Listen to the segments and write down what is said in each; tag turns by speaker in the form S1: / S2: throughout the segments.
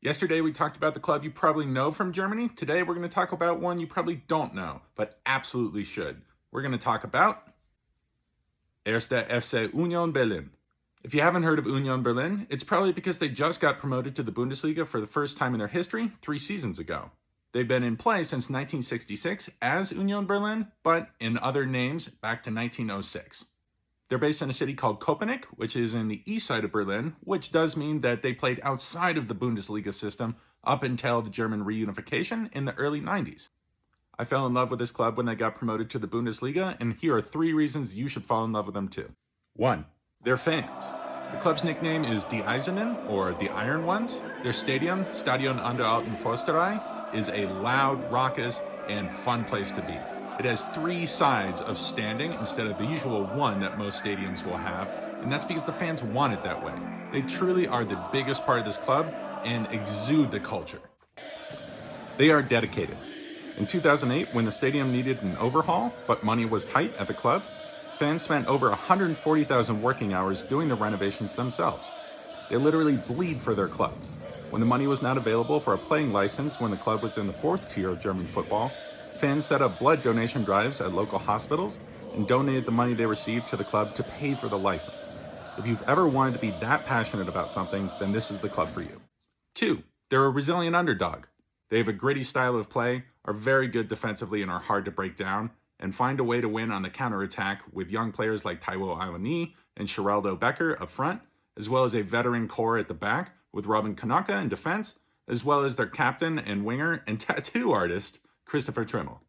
S1: Yesterday we talked about the club you probably know from Germany. Today we're going to talk about one you probably don't know, but absolutely should. We're going to talk about Erste FC Union Berlin. If you haven't heard of Union Berlin, it's probably because they just got promoted to the Bundesliga for the first time in their history 3 seasons ago. They've been in play since 1966 as Union Berlin, but in other names back to 1906. They're based in a city called Köpenick, which is in the east side of Berlin, which does mean that they played outside of the Bundesliga system up until the German reunification in the early 90s. I fell in love with this club when they got promoted to the Bundesliga, and here are 3 reasons you should fall in love with them too. 1. Their fans. The club's nickname is Die Eisernen, or the Iron Ones. Their stadium, Stadion an der Alten Försterei, is a loud, raucous, and fun place to be. It has 3 sides of standing instead of the usual one that most stadiums will have, and that's because the fans want it that way. They truly are the biggest part of this club and exude the culture. They are dedicated. In 2008, when the stadium needed an overhaul, but money was tight at the club, fans spent over 140,000 working hours doing the renovations themselves. They literally bleed for their club. When the money was not available for a playing license when the club was in the 4th tier of German football, fans set up blood donation drives at local hospitals and donated the money they received to the club to pay for the license. If you've ever wanted to be that passionate about something, then this is the club for you. 2. They're a resilient underdog. They have a gritty style of play, are very good defensively and are hard to break down, and find a way to win on the counterattack with young players like Taiwo Awoniyi and Sheraldo Becker up front, as well as a veteran core at the back with Robin Knoche in defense, as well as their captain and winger and tattoo artist, Christopher Trimmel.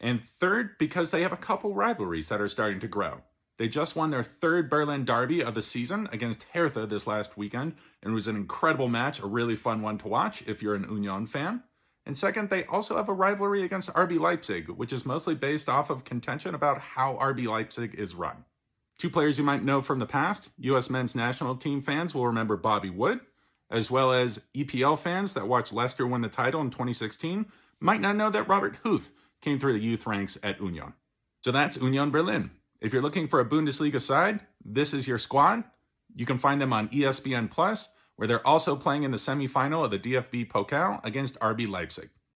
S1: And 3rd, because they have a couple rivalries that are starting to grow. They just won their 3rd Berlin derby of the season against Hertha this last weekend, and it was an incredible match, a really fun one to watch if you're an Union fan. And 2nd, they also have a rivalry against RB Leipzig, which is mostly based off of contention about how RB Leipzig is run. 2 players you might know from the past, U.S. men's national team fans will remember Bobby Wood, as well as EPL fans that watched Leicester win the title in 2016 might not know that Robert Huth came through the youth ranks at Union. So that's Union Berlin. If you're looking for a Bundesliga side, this is your squad. You can find them on ESPN+, where they're also playing in the semifinal of the DFB Pokal against RB Leipzig.